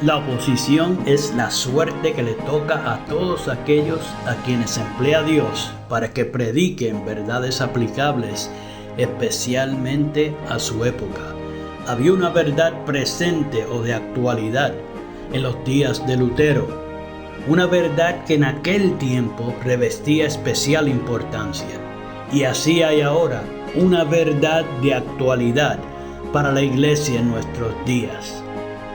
La oposición es la suerte que le toca a todos aquellos a quienes emplea Dios para que prediquen verdades aplicables, especialmente a su época. Había una verdad presente o de actualidad en los días de Lutero, una verdad que en aquel tiempo revestía especial importancia. Y así hay ahora una verdad de actualidad para la iglesia en nuestros días.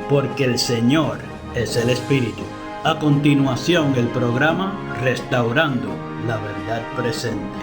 Porque el Señor es el Espíritu. A continuación, el programa Restaurando la Verdad Presente.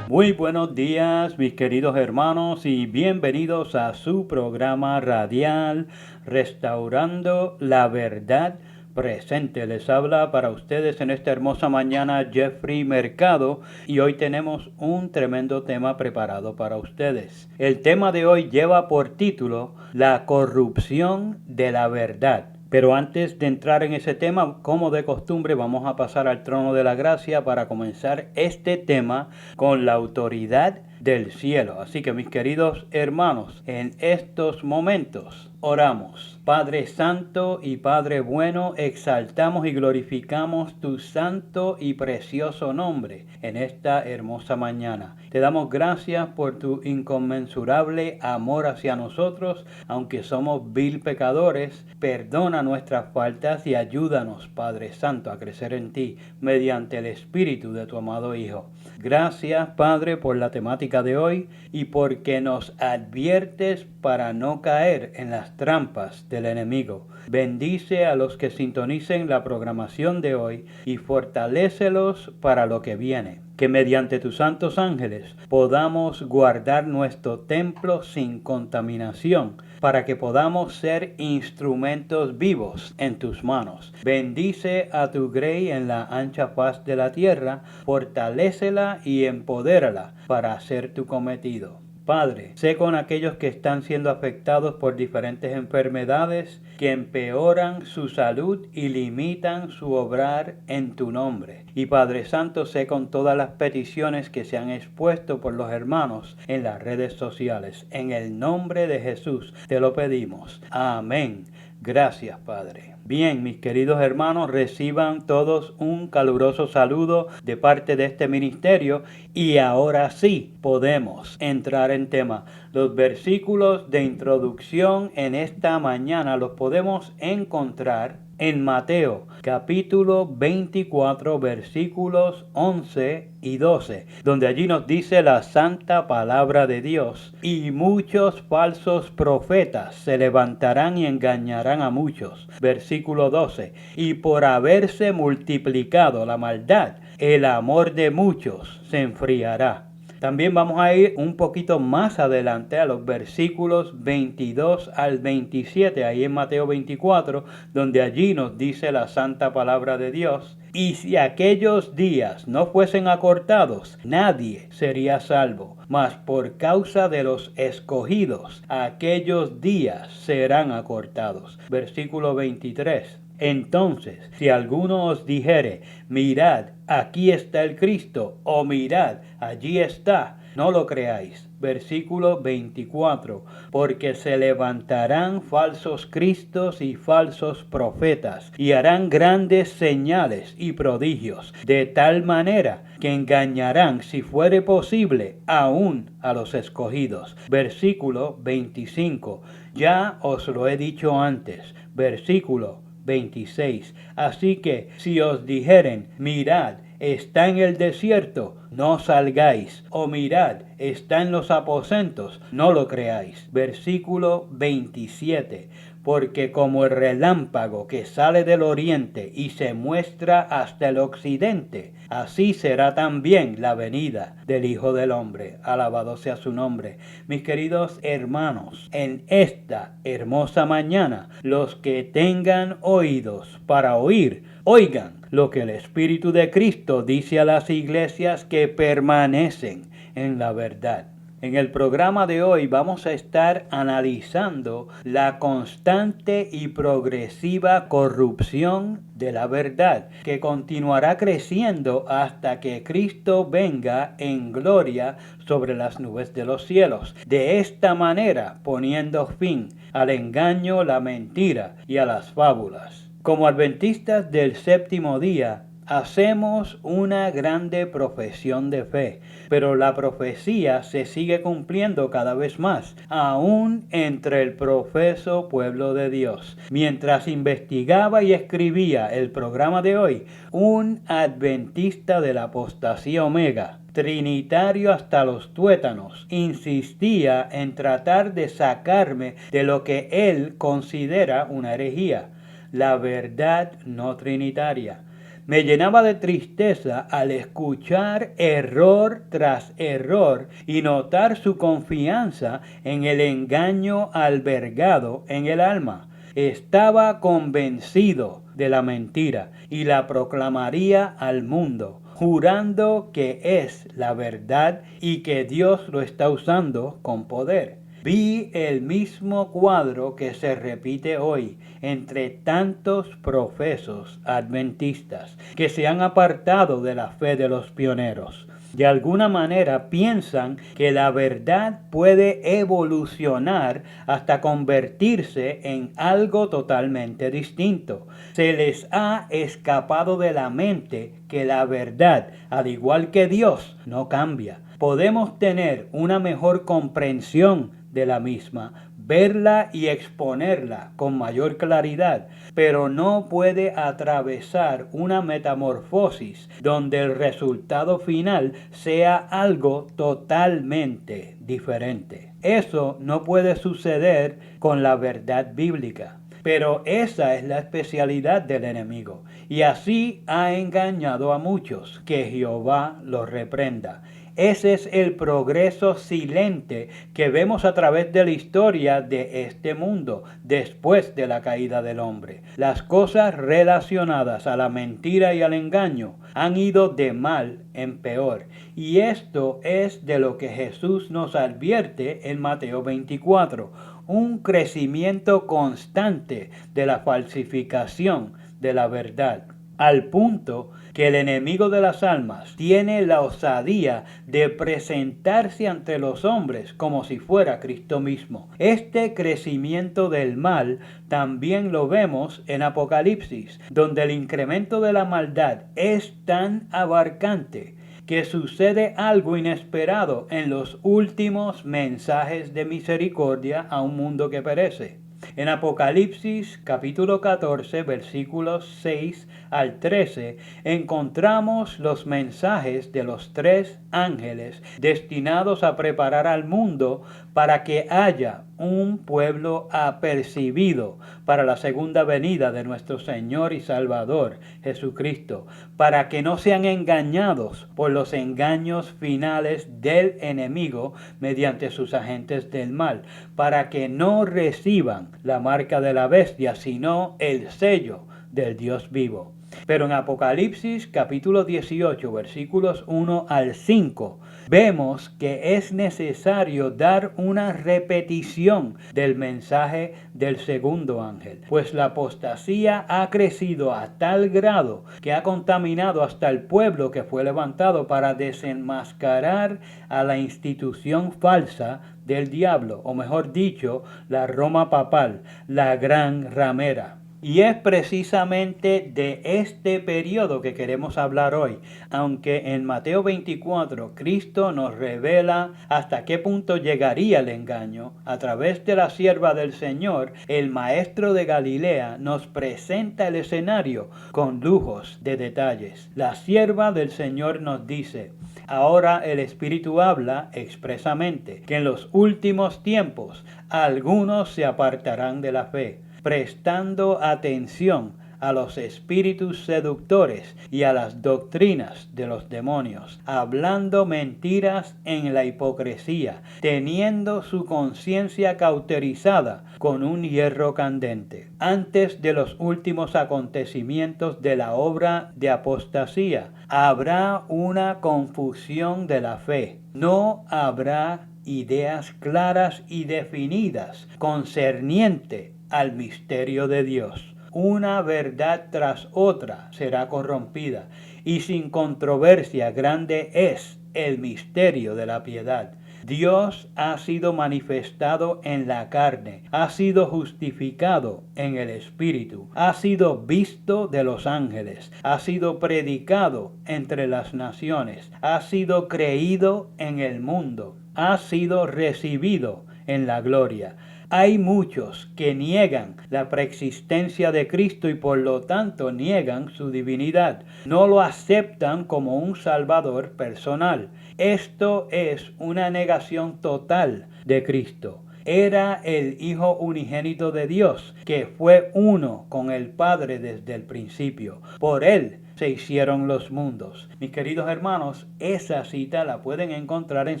Muy buenos días, mis queridos hermanos, y bienvenidos a su programa radial Restaurando la Verdad Presente. Les habla para ustedes en esta hermosa mañana Jeffrey Mercado, y hoy tenemos un tremendo tema preparado para ustedes. El tema de hoy lleva por título La corrupción de la verdad. Pero antes de entrar en ese tema, como de costumbre, vamos a pasar al trono de la gracia para comenzar este tema con la autoridad del cielo. Así que, mis queridos hermanos, en estos momentos oramos. Padre Santo y Padre Bueno, exaltamos y glorificamos tu santo y precioso nombre en esta hermosa mañana. Te damos gracias por tu inconmensurable amor hacia nosotros, aunque somos vil pecadores. Perdona nuestras faltas y ayúdanos, Padre Santo, a crecer en ti mediante el Espíritu de tu amado Hijo. Gracias, Padre, por la temática de hoy y porque nos adviertes para no caer en las trampas del enemigo. Bendice a los que sintonicen la programación de hoy y fortalécelos para lo que viene. Que mediante tus santos ángeles podamos guardar nuestro templo sin contaminación, para que podamos ser instrumentos vivos en tus manos. Bendice a tu grey en la ancha faz de la tierra, fortalécela y empodérala para hacer tu cometido. Padre, sé con aquellos que están siendo afectados por diferentes enfermedades que empeoran su salud y limitan su obrar en tu nombre. Y Padre Santo, sé con todas las peticiones que se han expuesto por los hermanos en las redes sociales. En el nombre de Jesús te lo pedimos. Amén. Gracias, Padre. Bien, mis queridos hermanos, reciban todos un caluroso saludo de parte de este ministerio, y ahora sí podemos entrar en tema. Los versículos de introducción en esta mañana los podemos encontrar en Mateo capítulo 24 versículos 11 y 12, donde allí nos dice la santa palabra de Dios: y muchos falsos profetas se levantarán y engañarán a muchos. Versículo 12, y por haberse multiplicado la maldad, el amor de muchos se enfriará. También vamos a ir un poquito más adelante a los versículos 22 al 27, ahí en Mateo 24, donde allí nos dice la santa palabra de Dios: y si aquellos días no fuesen acortados, nadie sería salvo, mas por causa de los escogidos, aquellos días serán acortados. Versículo 23. Entonces, si alguno os dijere: mirad, aquí está el Cristo, o mirad, allí está, no lo creáis. Versículo 24. Porque se levantarán falsos cristos y falsos profetas, y harán grandes señales y prodigios, de tal manera que engañarán, si fuere posible, aún a los escogidos. Versículo 25. Ya os lo he dicho antes. Versículo 26. Así que si os dijeren: mirad, está en el desierto, no salgáis, o mirad, está en los aposentos, no lo creáis. Versículo 27. Porque como el relámpago que sale del oriente y se muestra hasta el occidente, así será también la venida del Hijo del Hombre. Alabado sea su nombre. Mis queridos hermanos, en esta hermosa mañana, los que tengan oídos para oír, oigan lo que el Espíritu de Cristo dice a las iglesias que permanecen en la verdad. En el programa de hoy vamos a estar analizando la constante y progresiva corrupción de la verdad, que continuará creciendo hasta que Cristo venga en gloria sobre las nubes de los cielos. De esta manera, poniendo fin al engaño, la mentira y a las fábulas. Como adventistas del séptimo día, hacemos una grande profesión de fe, pero la profecía se sigue cumpliendo cada vez más, aún entre el profeso pueblo de Dios. Mientras investigaba y escribía el programa de hoy, un adventista de la apostasía Omega, trinitario hasta los tuétanos, insistía en tratar de sacarme de lo que él considera una herejía, la verdad no trinitaria. Me llenaba de tristeza al escuchar error tras error y notar su confianza en el engaño albergado en el alma. Estaba convencido de la mentira y la proclamaría al mundo, jurando que es la verdad y que Dios lo está usando con poder. Vi el mismo cuadro que se repite hoy entre tantos profesos adventistas que se han apartado de la fe de los pioneros. De alguna manera piensan que la verdad puede evolucionar hasta convertirse en algo totalmente distinto. Se les ha escapado de la mente que la verdad, al igual que Dios, no cambia. Podemos tener una mejor comprensión de la misma, verla y exponerla con mayor claridad, pero no puede atravesar una metamorfosis donde el resultado final sea algo totalmente diferente. Eso no puede suceder con la verdad bíblica. Pero esa es la especialidad del enemigo, y así ha engañado a muchos. Que Jehová los reprenda. Ese es el progreso silente que vemos a través de la historia de este mundo después de la caída del hombre. Las cosas relacionadas a la mentira y al engaño han ido de mal en peor. Y esto es de lo que Jesús nos advierte en Mateo 24. Un crecimiento constante de la falsificación de la verdad, al punto que el enemigo de las almas tiene la osadía de presentarse ante los hombres como si fuera Cristo mismo. Este crecimiento del mal también lo vemos en Apocalipsis, donde el incremento de la maldad es tan abarcante que sucede algo inesperado en los últimos mensajes de misericordia a un mundo que perece. En Apocalipsis capítulo 14 versículos 6 al 13 encontramos los mensajes de los 3 ángeles destinados a preparar al mundo para que haya un pueblo apercibido para la segunda venida de nuestro Señor y Salvador Jesucristo, para que no sean engañados por los engaños finales del enemigo mediante sus agentes del mal, para que no reciban la marca de la bestia, sino el sello del Dios vivo. Pero en Apocalipsis capítulo 18 versículos 1 al 5 vemos que es necesario dar una repetición del mensaje del segundo ángel, pues la apostasía ha crecido a tal grado que ha contaminado hasta el pueblo que fue levantado para desenmascarar a la institución falsa del diablo, o mejor dicho, la Roma papal, la gran ramera. Y es precisamente de este periodo que queremos hablar hoy, aunque en Mateo 24 Cristo nos revela hasta qué punto llegaría el engaño. A través de la sierva del Señor, el maestro de Galilea nos presenta el escenario con lujos de detalles. La sierva del Señor nos dice: ahora el Espíritu habla expresamente que en los últimos tiempos algunos se apartarán de la fe, prestando atención a los espíritus seductores y a las doctrinas de los demonios, hablando mentiras en la hipocresía, teniendo su conciencia cauterizada con un hierro candente. Antes de los últimos acontecimientos de la obra de apostasía, habrá una confusión de la fe. No habrá ideas claras y definidas concerniente al misterio de Dios. Una verdad tras otra será corrompida, y sin controversia grande es el misterio de la piedad. Dios ha sido manifestado en la carne, ha sido justificado en el Espíritu, ha sido visto de los ángeles, ha sido predicado entre las naciones, ha sido creído en el mundo, ha sido recibido en la gloria. Hay muchos que niegan la preexistencia de Cristo y por lo tanto niegan su divinidad. No lo aceptan como un Salvador personal. Esto es una negación total de Cristo. Era el Hijo unigénito de Dios, que fue uno con el Padre desde el principio. Por Él se hicieron los mundos. Mis queridos hermanos, esa cita la pueden encontrar en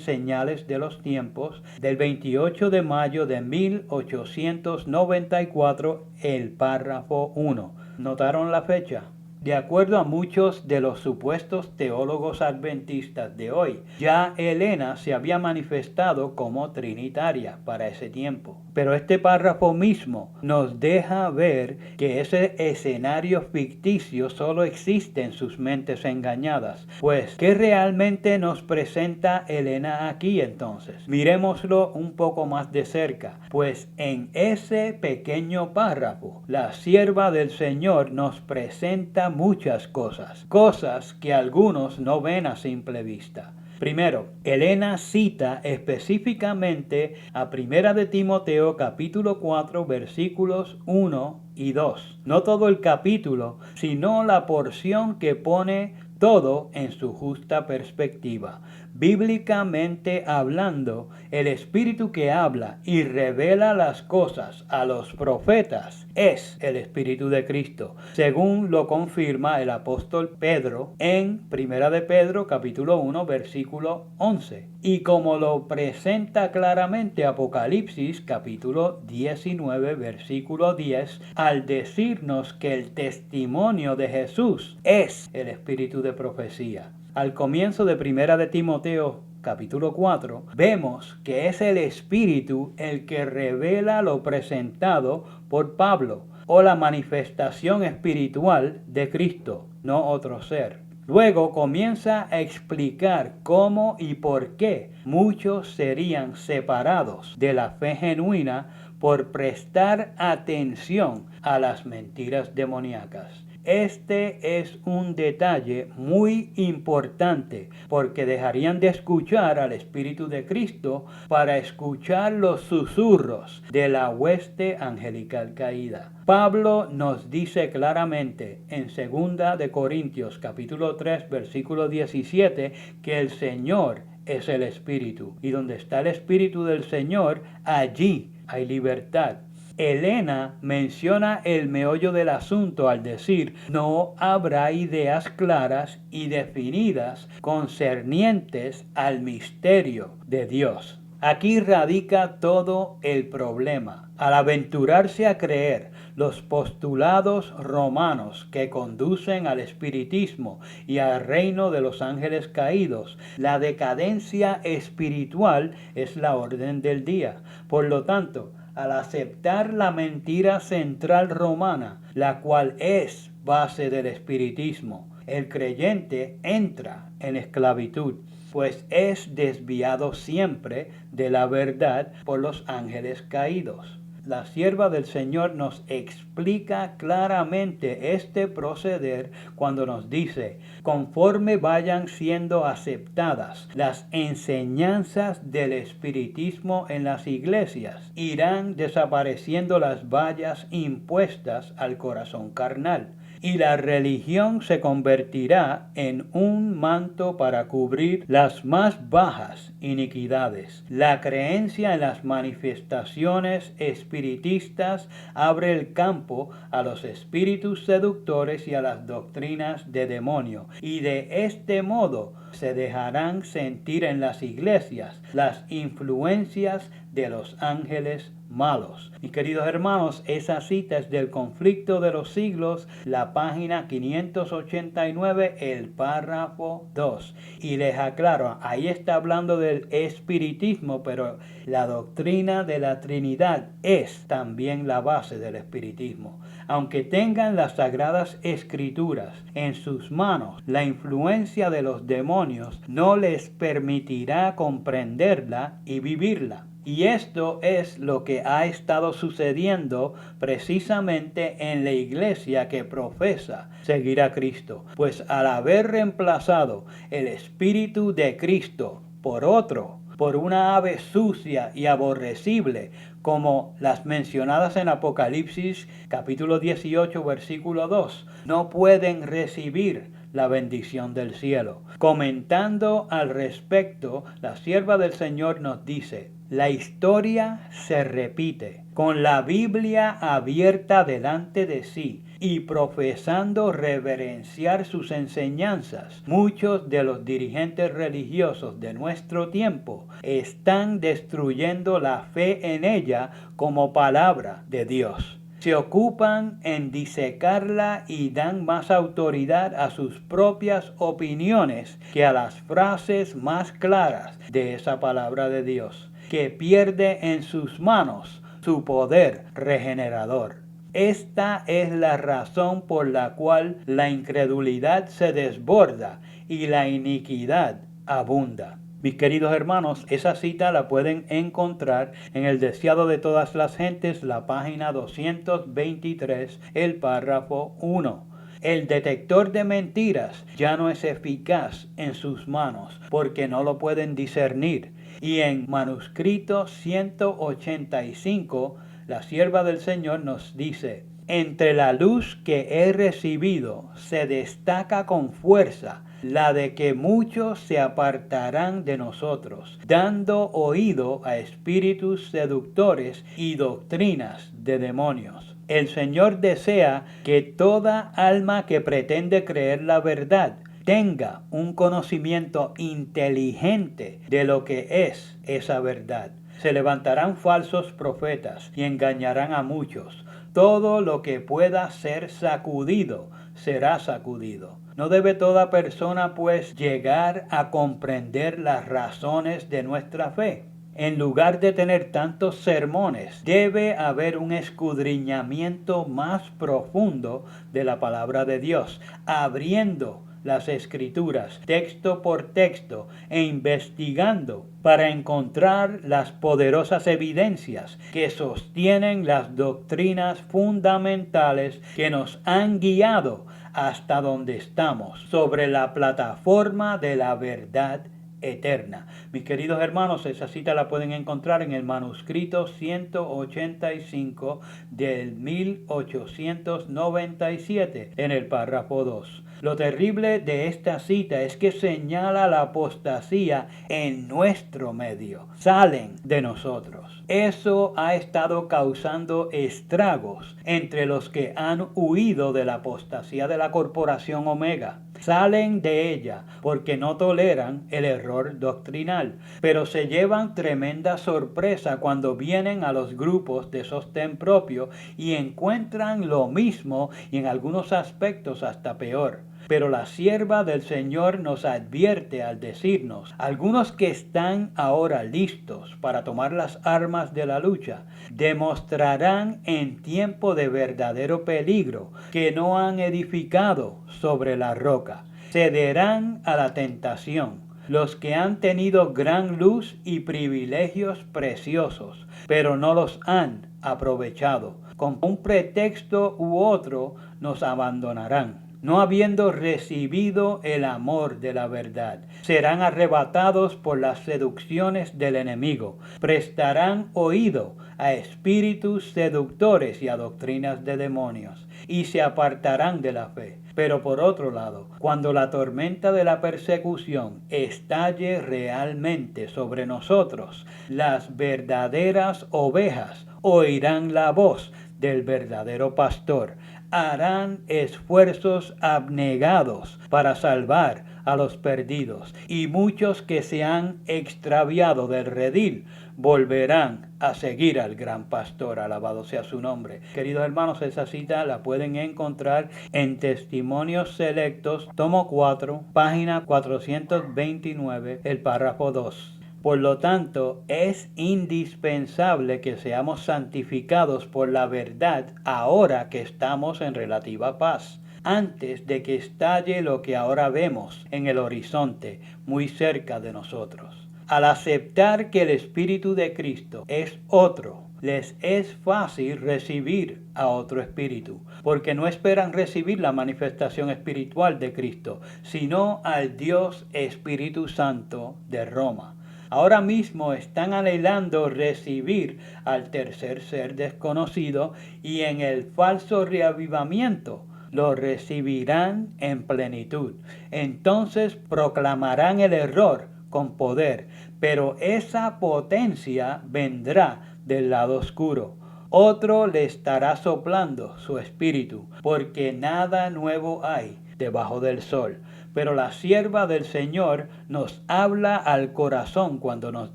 Señales de los Tiempos del 28 de mayo de 1894, el párrafo 1. ¿Notaron la fecha? De acuerdo a muchos de los supuestos teólogos adventistas de hoy, ya Helena se había manifestado como trinitaria para ese tiempo. Pero este párrafo mismo nos deja ver que ese escenario ficticio solo existe en sus mentes engañadas. Pues, ¿qué realmente nos presenta Helena aquí entonces? Miremoslo un poco más de cerca. Pues en ese pequeño párrafo, la sierva del Señor nos presenta muchas cosas que algunos no ven a simple vista. Primero, Helena cita específicamente a 1 de Timoteo capítulo 4 versículos 1 y 2. No todo el capítulo, sino la porción que pone todo en su justa perspectiva. Bíblicamente hablando, el Espíritu que habla y revela las cosas a los profetas es el Espíritu de Cristo, según lo confirma el apóstol Pedro en 1 de Pedro capítulo 1 versículo 11, y como lo presenta claramente Apocalipsis capítulo 19 versículo 10, al decirnos que el testimonio de Jesús es el Espíritu de profecía. Al comienzo de 1 de Timoteo capítulo 4, vemos que es el Espíritu el que revela lo presentado por Pablo, o la manifestación espiritual de Cristo, no otro ser. Luego comienza a explicar cómo y por qué muchos serían separados de la fe genuina por prestar atención a las mentiras demoníacas. Este es un detalle muy importante porque dejarían de escuchar al Espíritu de Cristo para escuchar los susurros de la hueste angelical caída. Pablo nos dice claramente en 2 de Corintios capítulo 3 versículo 17 que el Señor es el Espíritu, y donde está el Espíritu del Señor, allí hay libertad. Helena menciona el meollo del asunto al decir: no habrá ideas claras y definidas concernientes al misterio de Dios. Aquí radica todo el problema. Al aventurarse a creer los postulados romanos que conducen al espiritismo y al reino de los ángeles caídos, la decadencia espiritual es la orden del día. Por lo tanto, al aceptar la mentira central romana, la cual es base del espiritismo, el creyente entra en esclavitud, pues es desviado siempre de la verdad por los ángeles caídos. La sierva del Señor nos explica claramente este proceder cuando nos dice: conforme vayan siendo aceptadas las enseñanzas del espiritismo en las iglesias, irán desapareciendo las vallas impuestas al corazón carnal, y la religión se convertirá en un manto para cubrir las más bajas iniquidades. La creencia en las manifestaciones espiritistas abre el campo a los espíritus seductores y a las doctrinas de demonio, y de este modo se dejarán sentir en las iglesias las influencias de los ángeles malos. Mis queridos hermanos, esa cita es del Conflicto de los Siglos, la página 589, el párrafo 2. Y les aclaro, ahí está hablando del espiritismo, pero la doctrina de la Trinidad es también la base del espiritismo. Aunque tengan las sagradas escrituras en sus manos, la influencia de los demonios no les permitirá comprenderla y vivirla. Y esto es lo que ha estado sucediendo precisamente en la iglesia que profesa seguir a Cristo. Pues al haber reemplazado el Espíritu de Cristo por otro, por una ave sucia y aborrecible, como las mencionadas en Apocalipsis capítulo 18 versículo 2, no pueden recibir la bendición del cielo. Comentando al respecto, la sierva del Señor nos dice: la historia se repite, con la Biblia abierta delante de sí y profesando reverenciar sus enseñanzas. Muchos de los dirigentes religiosos de nuestro tiempo están destruyendo la fe en ella como palabra de Dios. Se ocupan en disecarla y dan más autoridad a sus propias opiniones que a las frases más claras de esa palabra de Dios, que pierde en sus manos su poder regenerador. Esta es la razón por la cual la incredulidad se desborda y la iniquidad abunda. Mis queridos hermanos, esa cita la pueden encontrar en el Deseado de todas las gentes, la página 223, el párrafo 1. El detector de mentiras ya no es eficaz en sus manos porque no lo pueden discernir. Y en manuscrito 185, la sierva del Señor nos dice: entre la luz que he recibido se destaca con fuerza la de que muchos se apartarán de nosotros, dando oído a espíritus seductores y doctrinas de demonios. El Señor desea que toda alma que pretende creer la verdad tenga un conocimiento inteligente de lo que es esa verdad. Se levantarán falsos profetas y engañarán a muchos. Todo lo que pueda ser sacudido será sacudido. No debe toda persona, pues, llegar a comprender las razones de nuestra fe. En lugar de tener tantos sermones, debe haber un escudriñamiento más profundo de la palabra de Dios, abriendo las escrituras texto por texto e investigando para encontrar las poderosas evidencias que sostienen las doctrinas fundamentales que nos han guiado hasta donde estamos, sobre la plataforma de la verdad eterna. Mis queridos hermanos, esa cita la pueden encontrar en el manuscrito 185 del 1897, en el párrafo 2. Lo terrible de esta cita es que señala la apostasía en nuestro medio. Salen de nosotros. Eso ha estado causando estragos entre los que han huido de la apostasía de la corporación Omega. Salen de ella porque no toleran el error doctrinal, pero se llevan tremenda sorpresa cuando vienen a los grupos de sostén propio y encuentran lo mismo y en algunos aspectos hasta peor. Pero la sierva del Señor nos advierte al decirnos: algunos que están ahora listos para tomar las armas de la lucha, demostrarán en tiempo de verdadero peligro que no han edificado sobre la roca. Cederán a la tentación los que han tenido gran luz y privilegios preciosos, pero no los han aprovechado. Con un pretexto u otro nos abandonarán, no habiendo recibido el amor de la verdad. Serán arrebatados por las seducciones del enemigo. Prestarán oído a espíritus seductores y a doctrinas de demonios, y se apartarán de la fe. Pero por otro lado, cuando la tormenta de la persecución estalle realmente sobre nosotros, las verdaderas ovejas oirán la voz del verdadero pastor. Harán esfuerzos abnegados para salvar a los perdidos, y muchos que se han extraviado del redil volverán a seguir al gran pastor. Alabado sea su nombre. Queridos hermanos, esa cita la pueden encontrar en Testimonios Selectos, tomo 4, página 429, el párrafo 2. Por lo tanto, es indispensable que seamos santificados por la verdad ahora que estamos en relativa paz, antes de que estalle lo que ahora vemos en el horizonte, muy cerca de nosotros. Al aceptar que el Espíritu de Cristo es otro, les es fácil recibir a otro espíritu, porque no esperan recibir la manifestación espiritual de Cristo, sino al Dios Espíritu Santo de Roma. Ahora mismo están anhelando recibir al tercer ser desconocido y en el falso reavivamiento lo recibirán en plenitud. Entonces proclamarán el error con poder, pero esa potencia vendrá del lado oscuro. Otro le estará soplando su espíritu, porque nada nuevo hay debajo del sol. Pero la sierva del Señor nos habla al corazón cuando nos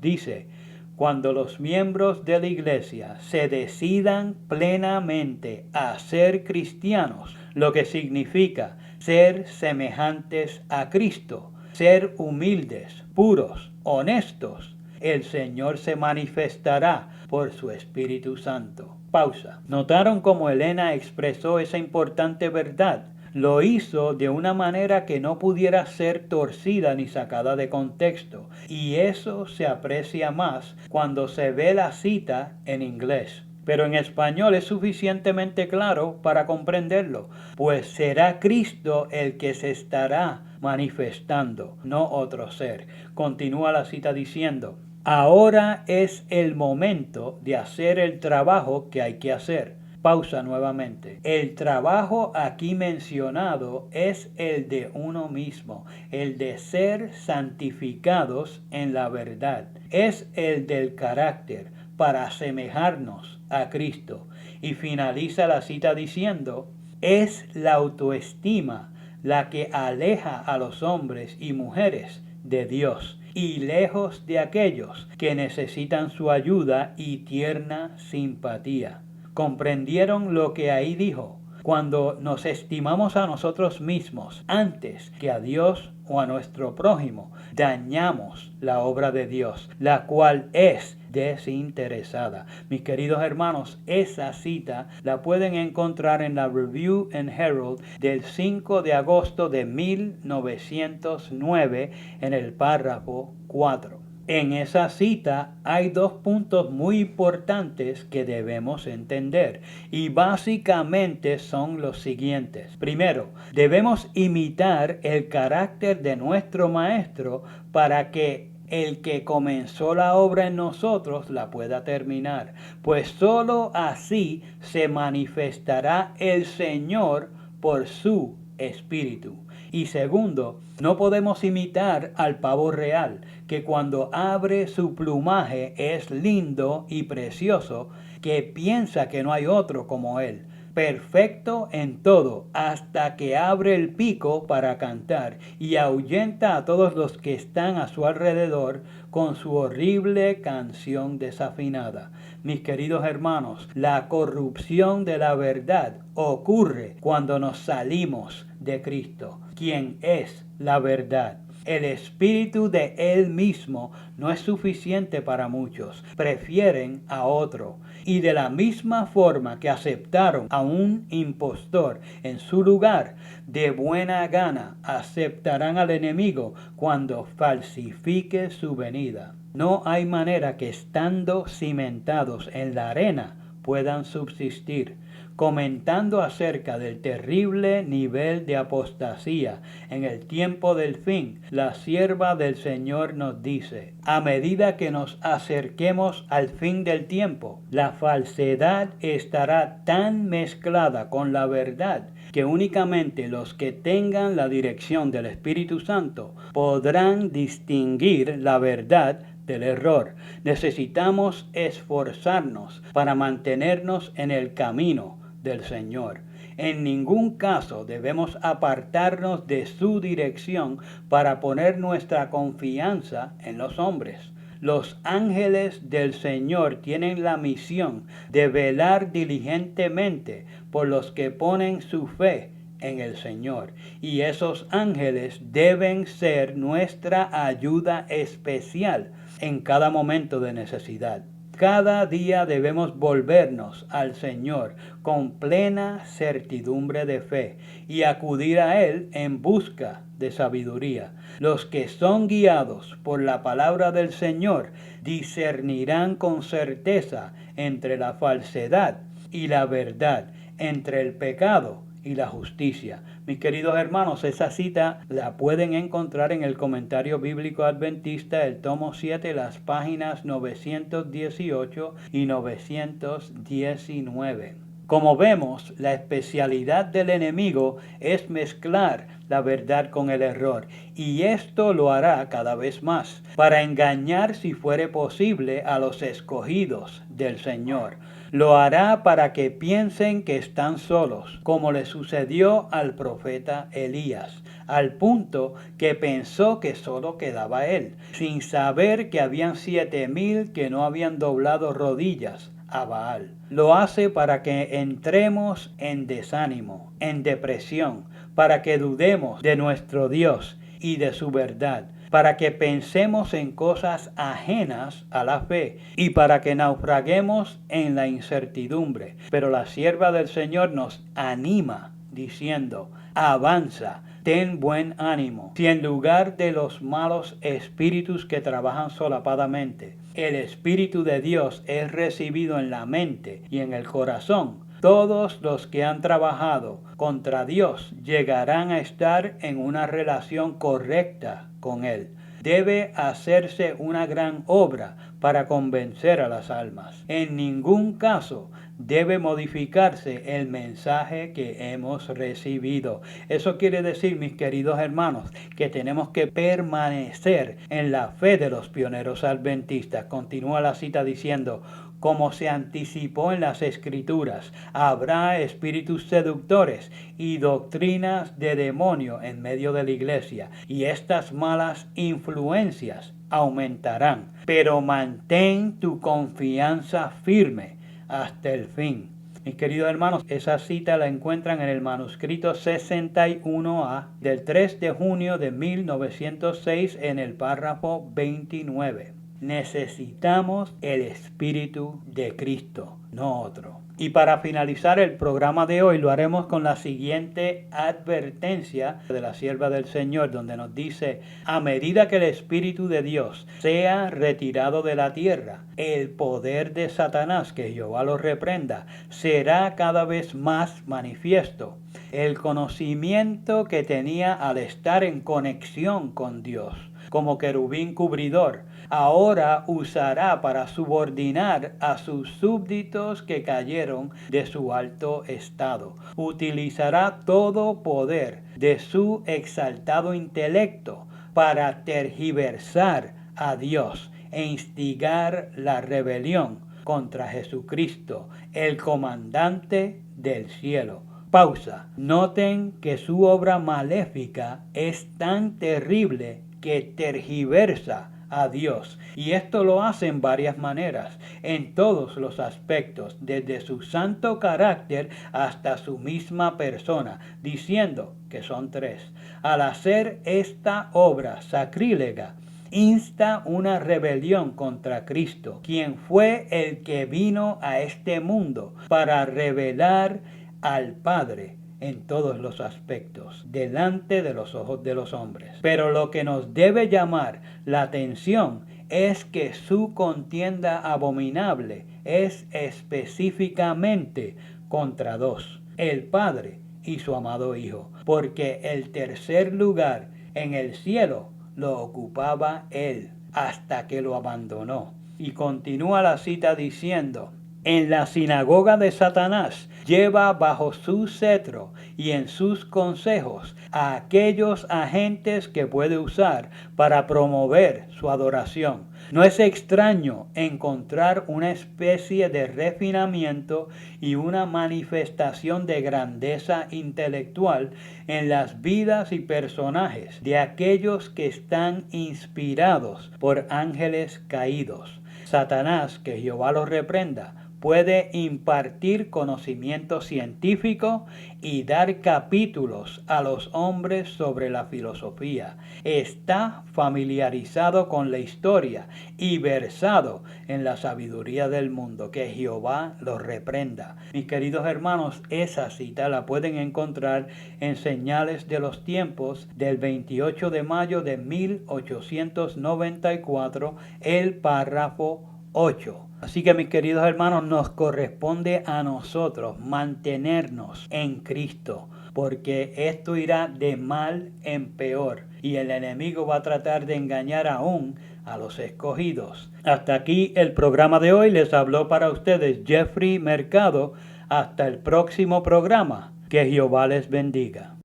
dice: cuando los miembros de la iglesia se decidan plenamente a ser cristianos, lo que significa ser semejantes a Cristo, ser humildes, puros, honestos, el Señor se manifestará por su Espíritu Santo. Pausa. ¿Notaron cómo Elena expresó esa importante verdad? Lo hizo de una manera que no pudiera ser torcida ni sacada de contexto, y eso se aprecia más cuando se ve la cita en inglés. Pero en español es suficientemente claro para comprenderlo, pues será Cristo el que se estará manifestando, no otro ser. Continúa la cita diciendo: ahora es el momento de hacer el trabajo que hay que hacer. Pausa nuevamente. El trabajo aquí mencionado es el de uno mismo, el de ser santificados en la verdad. Es el del carácter para asemejarnos a Cristo. Y finaliza la cita diciendo: es la autoestima la que aleja a los hombres y mujeres de Dios, y lejos de aquellos que necesitan su ayuda y tierna simpatía. ¿Comprendieron lo que ahí dijo? Cuando nos estimamos a nosotros mismos antes que a Dios o a nuestro prójimo, dañamos la obra de Dios, la cual es desinteresada. Mis queridos hermanos, esa cita la pueden encontrar en la Review and Herald del 5 de agosto de 1909 en el párrafo 4. En esa cita hay dos puntos muy importantes que debemos entender, y básicamente son los siguientes. Primero, debemos imitar el carácter de nuestro Maestro para que el que comenzó la obra en nosotros la pueda terminar, pues sólo así se manifestará el Señor por su Espíritu. Y segundo, no podemos imitar al pavo real, que cuando abre su plumaje es lindo y precioso, que piensa que no hay otro como él, perfecto en todo, hasta que abre el pico para cantar y ahuyenta a todos los que están a su alrededor con su horrible canción desafinada. Mis queridos hermanos, la corrupción de la verdad ocurre cuando nos salimos de Cristo, quien es la verdad. El espíritu de Él mismo no es suficiente para muchos, prefieren a otro. Y de la misma forma que aceptaron a un impostor en su lugar, de buena gana aceptarán al enemigo cuando falsifique su venida. No hay manera que estando cimentados en la arena puedan subsistir. Comentando acerca del terrible nivel de apostasía en el tiempo del fin, la sierva del Señor nos dice: a medida que nos acerquemos al fin del tiempo, la falsedad estará tan mezclada con la verdad que únicamente los que tengan la dirección del Espíritu Santo podrán distinguir la verdad del error. Necesitamos esforzarnos para mantenernos en el camino del Señor. En ningún caso debemos apartarnos de su dirección para poner nuestra confianza en los hombres. Los ángeles del Señor tienen la misión de velar diligentemente por los que ponen su fe en el Señor. Y esos ángeles deben ser nuestra ayuda especial en cada momento de necesidad. Cada día debemos volvernos al Señor con plena certidumbre de fe y acudir a Él en busca de sabiduría. Los que son guiados por la palabra del Señor discernirán con certeza entre la falsedad y la verdad, entre el pecado y la justicia. Mis queridos hermanos, esa cita la pueden encontrar en el Comentario Bíblico Adventista, el tomo 7, las páginas 918 y 919. Como vemos, la especialidad del enemigo es mezclar la verdad con el error, y esto lo hará cada vez más, para engañar, si fuere posible, a los escogidos del Señor. Lo hará para que piensen que están solos, como le sucedió al profeta Elías, al punto que pensó que solo quedaba él, sin saber que habían 7,000 que no habían doblado rodillas a Baal. Lo hace para que entremos en desánimo, en depresión, para que dudemos de nuestro Dios y de su verdad, para que pensemos en cosas ajenas a la fe y para que naufraguemos en la incertidumbre. Pero la sierva del Señor nos anima diciendo: avanza, ten buen ánimo. Si en lugar de los malos espíritus que trabajan solapadamente, el Espíritu de Dios es recibido en la mente y en el corazón, todos los que han trabajado contra Dios llegarán a estar en una relación correcta con Él. Debe hacerse una gran obra para convencer a las almas. En ningún caso debe modificarse el mensaje que hemos recibido. Eso quiere decir, mis queridos hermanos, que tenemos que permanecer en la fe de los pioneros adventistas. Continúa la cita diciendo: como se anticipó en las Escrituras, habrá espíritus seductores y doctrinas de demonio en medio de la iglesia, y estas malas influencias aumentarán. Pero mantén tu confianza firme hasta el fin. Mis queridos hermanos, esa cita la encuentran en el manuscrito 61A del 3 de junio de 1906 en el párrafo 29. Necesitamos el Espíritu de Cristo, no otro. Y para finalizar el programa de hoy lo haremos con la siguiente advertencia de la sierva del Señor, donde nos dice: a medida que el Espíritu de Dios sea retirado de la tierra, el poder de Satanás, que Jehová lo reprenda, será cada vez más manifiesto. El conocimiento que tenía al estar en conexión con Dios, como querubín cubridor, ahora usará para subordinar a sus súbditos que cayeron de su alto estado. Utilizará todo poder de su exaltado intelecto para tergiversar a Dios e instigar la rebelión contra Jesucristo, el comandante del cielo. Pausa. Noten que su obra maléfica es tan terrible que tergiversa a Dios, y esto lo hace en varias maneras, en todos los aspectos, desde su santo carácter hasta su misma persona, diciendo que son tres. Al hacer esta obra sacrílega, insta una rebelión contra Cristo, quien fue el que vino a este mundo para revelar al Padre en todos los aspectos, delante de los ojos de los hombres. Pero lo que nos debe llamar la atención es que su contienda abominable es específicamente contra dos: el Padre y su amado Hijo, porque el tercer lugar en el cielo lo ocupaba Él hasta que lo abandonó. Y continúa la cita diciendo: en la sinagoga de Satanás, lleva bajo su cetro y en sus consejos a aquellos agentes que puede usar para promover su adoración. No es extraño encontrar una especie de refinamiento y una manifestación de grandeza intelectual en las vidas y personajes de aquellos que están inspirados por ángeles caídos. Satanás, que Jehová los reprenda, puede impartir conocimiento científico y dar capítulos a los hombres sobre la filosofía. Está familiarizado con la historia y versado en la sabiduría del mundo. Que Jehová los reprenda. Mis queridos hermanos, esa cita la pueden encontrar en Señales de los Tiempos del 28 de mayo de 1894, el párrafo 8. Así que, mis queridos hermanos, nos corresponde a nosotros mantenernos en Cristo, porque esto irá de mal en peor y el enemigo va a tratar de engañar aún a los escogidos. Hasta aquí el programa de hoy. Les habló para ustedes Jeffrey Mercado. Hasta el próximo programa. Que Jehová les bendiga.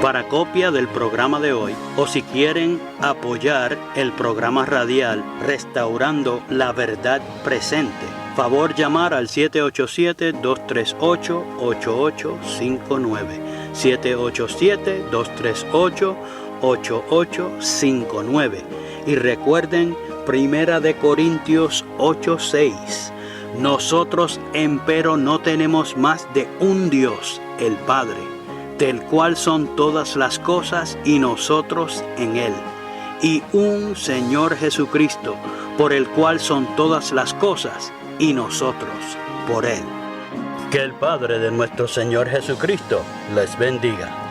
Para copia del programa de hoy, o si quieren apoyar el programa radial Restaurando la Verdad Presente, favor llamar al 787-238-8859. 787-238-8859. Y recuerden, 1 Corintios 8:6. Nosotros, empero, no tenemos más de un Dios, el Padre, del cual son todas las cosas y nosotros en Él, y un Señor Jesucristo, por el cual son todas las cosas y nosotros por Él. Que el Padre de nuestro Señor Jesucristo les bendiga.